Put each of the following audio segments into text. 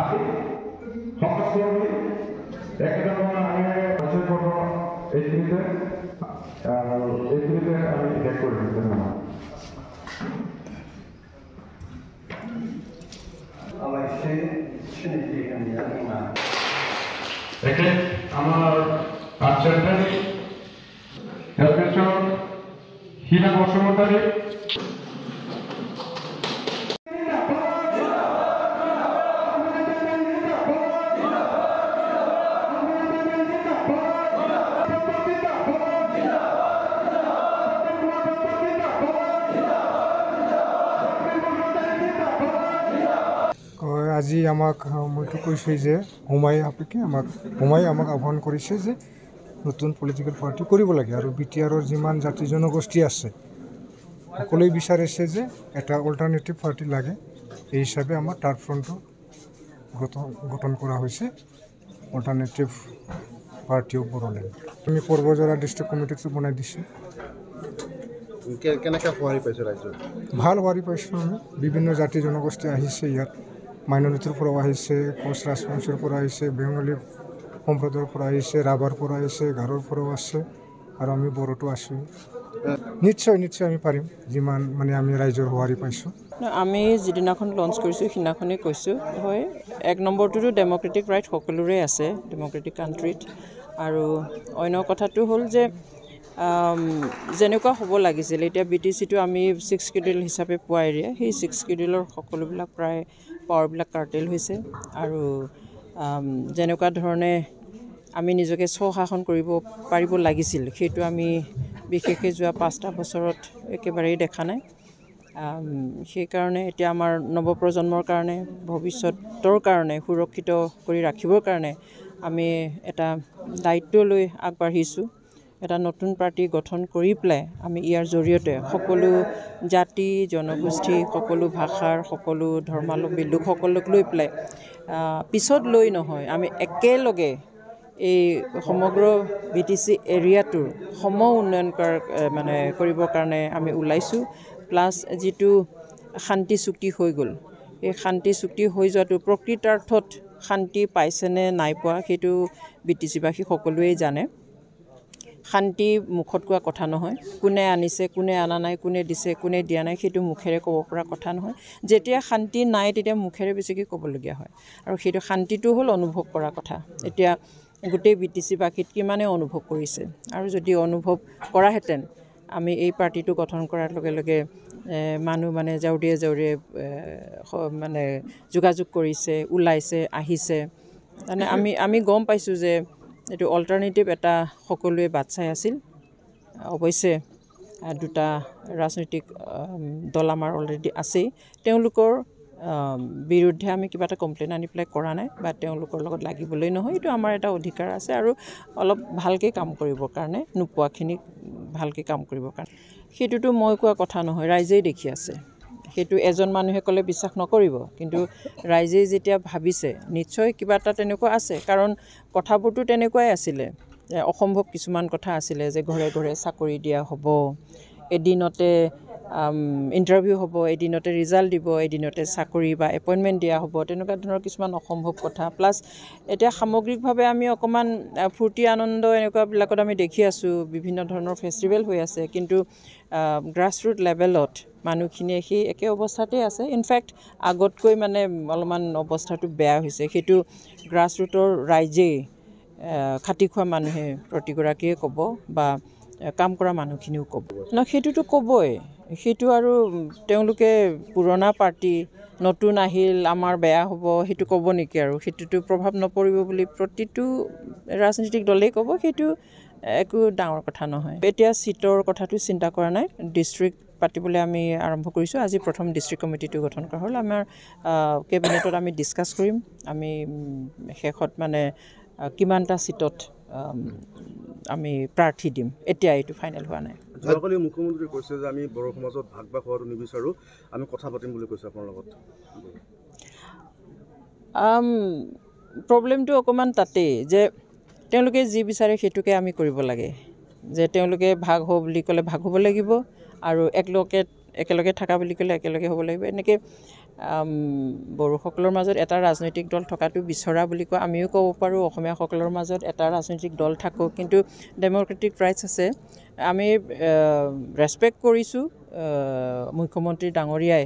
আসি সমস্ত একটা আমি বছর পর এইগুলিতে আমি চেক করে দিতে আমার আর্চেন্টারি হেলমেশন হীরা বসুমতারি আজি আমাক মইতো কৈছোঁ যে হুমাই আমাক আহ্বান কৰিছে যে নতুন পলিটিকেল পাৰ্টি কৰিব লাগে আৰু বিটিআৰৰ যিমান জাতি জনগোষ্ঠী আছে সকলোৱে বিচাৰিছে যে এটা অল্টাৰনেটিভ পাৰ্টি লাগে এই হিচাপে আমাৰ টাৰ্ক ফ্ৰণ্টটো গঠন কৰা হৈছে অল্টাৰনেটিভ পাৰ্টি অফ বড়োলেণ্ড আমি পৰ্বজৰা ডিষ্ট্ৰিক্ট কমিটিটো বনাই দিছোঁ কেনেকৈ সঁহাৰি পাইছোঁ ৰাইজৰ ভাল সঁহাৰি পাইছোঁ আমি বিভিন্ন জাতি জনগোষ্ঠী আহিছে ইয়াত মাইনৰিটিৰ পৰাও আহিছে কোচ ৰাজবংশীৰ পৰা আহিছে বেংগলী সম্প্ৰদায়ৰ পৰা আহিছে ৰাভাৰ পৰা আহিছে গাৰোৰ পৰাও আছে আৰু আমি বড়োটো আছোঁ নিশ্চয় আমি পাৰিম যিমান মানে আমি ৰাইজৰ সঁহাৰি পাইছোঁ আমি যিদিনাখন লঞ্চ কৰিছোঁ সিদিনাখনেই কৈছোঁ হয় 1 নম্বৰটোতো ডেম'ক্ৰেটিক ৰাইট সকলোৰে আছে ডেম'ক্ৰেটিক কাণ্ট্ৰিত আৰু অন্য কথাটো হ'ল যে যেনেকুৱা হ'ব লাগিছিল এতিয়া BTCটো আমি 6 শিডিউল হিচাপে পোৱা এৰিয়া সেই 6 শিডিউলৰ সকলোবিলাক প্ৰায় পাৱাৰবিলাক কাৰ্টেল হৈছে আৰু যেনেকুৱা ধৰণে আমি নিজকে স্বশাসন কৰিব পাৰিব লাগিছিল সেইটো আমি বিশেষকৈ যোৱা 5টা বছৰত একেবাৰেই দেখা নাই সেইকাৰণে এতিয়া আমাৰ নৱপ্ৰজন্মৰ কাৰণে ভৱিষ্যতৰ কাৰণে সুৰক্ষিত কৰি ৰাখিবৰ কাৰণে আমি এটা দায়িত্ব লৈ আগবাঢ়িছোঁ এটা নতুন পাৰ্টি গঠন কৰি পেলাই আমি ইয়াৰ জৰিয়তে সকলো জাতি জনগোষ্ঠী সকলো ভাষাৰ সকলো ধৰ্মাৱলম্বী লোকসকলক লৈ পেলাই পিছত লৈ নহয় আমি একেলগে এই সমগ্ৰ BTC এৰিয়াটোৰ উন্নয়ন কৰিবৰ কাৰণে আমি ওলাইছোঁ প্লাছ যিটো শান্তি চুক্তি হৈ গ'ল এই শান্তি চুক্তি হৈ যোৱাটো প্ৰকৃতাৰ্থত শান্তি পাইছেনে নাই পোৱা সেইটো BTCবাসী সকলোৱেই জানে শান্তি মুখত কোৱা কথা নহয় কোনে আনিছে কোনে আনা নাই কোনে দিছে কোনে দিয়া নাই সেইটো মুখেৰে ক'ব পৰা কথা নহয় যেতিয়া শান্তি নাই তেতিয়া মুখেৰে বেছিকৈ ক'বলগীয়া হয় আৰু সেইটো শান্তিটো হ'ল অনুভৱ কৰা কথা এতিয়া গোটেই BTCবাসীত কিমানে অনুভৱ কৰিছে আৰু যদি অনুভৱ কৰাহেঁতেন আমি এই পাৰ্টিটো গঠন কৰাৰ লগে লগে মানুহ মানে জাউৰিয়ে মানে যোগাযোগ কৰিছে ওলাইছে আহিছে মানে আমি গম পাইছোঁ যে এইটো অল্টাৰনেটিভ এটা সকলোৱে বাট চাই আছিল অৱশ্যে দুটা ৰাজনৈতিক দল আমাৰ অলৰেডি আছেই তেওঁলোকৰ বিৰুদ্ধে আমি কিবা এটা কমপ্লেইন আনি পেলাই কৰা নাই বা তেওঁলোকৰ লগত লাগিবলৈ নহয় এইটো আমাৰ এটা অধিকাৰ আছে আৰু অলপ ভালকৈ কাম কৰিবৰ কাৰণে নোপোৱাখিনি ভালকৈ কাম কৰিবৰ কাৰণে সেইটোতো মই কোৱা কথা নহয় ৰাইজেই দেখি আছে সেইটো এজন মানুহে ক'লে বিশ্বাস নকৰিব কিন্তু ৰাইজেই যেতিয়া ভাবিছে নিশ্চয় কিবা এটা তেনেকুৱা আছে কাৰণ কথাবোৰতো তেনেকুৱাই আছিলে অসম্ভৱ কিছুমান কথা আছিলে যে ঘৰে ঘৰে চাকৰি দিয়া হ'ব এদিনতে ইণ্টাৰভিউ হ'ব এদিনতে ৰিজাল্ট দিব এদিনতে চাকৰি বা এপইণ্টমেণ্ট দিয়া হ'ব তেনেকুৱা ধৰণৰ কিছুমান অসম্ভৱ কথা প্লাছ এতিয়া সামগ্ৰিকভাৱে আমি অকণমান ফূৰ্তি আনন্দ এনেকুৱাবিলাকত আমি দেখি আছোঁ বিভিন্ন ধৰণৰ ফেষ্টিভেল হৈ আছে কিন্তু গ্ৰাছৰুট লেভেলত মানুহখিনিয়ে সেই একে অৱস্থাতে আছে ইনফেক্ট আগতকৈ মানে অলপমান অৱস্থাটো বেয়া হৈছে সেইটো গ্ৰাছৰুটৰ ৰাইজেই খাটি খোৱা মানুহে প্ৰতিগৰাকীয়ে ক'ব বা কাম কৰা মানুহখিনিও ক'ব সেইটোতো ক'বই সেইটো আৰু তেওঁলোকে পুৰণা পাৰ্টি নতুন আহিল আমাৰ বেয়া হ'ব সেইটো ক'ব নেকি আৰু সেইটোতো প্ৰভাৱ নপৰিব বুলি প্ৰতিটো ৰাজনৈতিক দলেই ক'ব সেইটো একো ডাঙৰ কথা নহয় এতিয়া সিটৰ কথাটো চিন্তা কৰা নাই ডিষ্ট্ৰিক্ট পাতিবলৈ আমি আৰম্ভ কৰিছোঁ আজি প্ৰথম ডিষ্ট্ৰিক্ট কমিটিটো গঠন কৰা হ'ল আমাৰ কেবিনেটত আমি ডিছকাছ কৰিম আমি শেষত মানে কিমানটা সিটত আমি প্ৰাৰ্থী দিম এতিয়া এইটো ফাইনেল হোৱা নাই যোৱাকালি মুখ্যমন্ত্ৰী কৈছে যে আমি বড়ো সমাজত ভাগ ভাগ হোৱাটো নিবিচাৰোঁ আমি কথা পাতিম বুলি কৈছে আপোনাৰ লগত প্ৰব্লেমটো অকণমান তাতেই যে তেওঁলোকে যি বিচাৰে সেইটোকে আমি কৰিব লাগে যে তেওঁলোকে ভাগ হ'ব বুলি ক'লে ভাগ হ'ব লাগিব আৰু একেলগে থাকা বুলি ক'লে একেলগে হ'ব লাগিব এনেকৈ বড়োসকলৰ মাজত এটা ৰাজনৈতিক দল থকাটো বিচৰা বুলি কয় আমিও ক'ব পাৰোঁ অসমীয়াসকলৰ মাজত এটা ৰাজনৈতিক দল থাকক কিন্তু ডেম'ক্ৰেটিক ৰাইটছ আছে আমি ৰেচপেক্ট কৰিছোঁ মুখ্যমন্ত্ৰী ডাঙৰীয়াই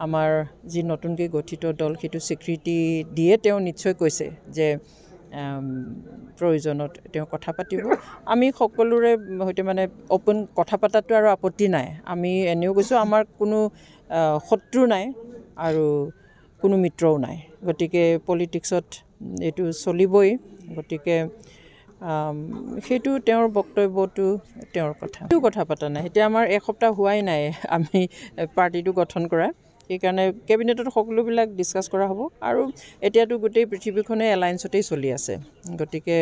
আমাৰ যি নতুনকৈ গঠিত দল সেইটো স্বীকৃতি দিয়ে তেওঁ নিশ্চয় কৈছে যে প্ৰয়োজনত তেওঁ কথা পাতিব আমি সকলোৰে সৈতে মানে অ'পেন কথা পতাটো আৰু আপত্তি নাই আমি এনেও কৈছোঁ আমাৰ কোনো শত্ৰু নাই আৰু কোনো মিত্ৰও নাই গতিকে পলিটিক্সত এইটো চলিবই গতিকে সেইটো তেওঁৰ বক্তব্যটো তেওঁৰ কথা পতা নাই এতিয়া আমাৰ এসপ্তাহ হোৱাই নাই আমি পাৰ্টিটো গঠন কৰা সেইকাৰণে কেবিনেটত সকলোবিলাক ডিছকাছ কৰা হ'ব আৰু এতিয়াতো গোটেই পৃথিৱীখনে এলায়েন্সতেই চলি আছে গতিকে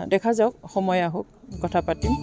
দেখা যাওক সময় আহক কথা পাতিম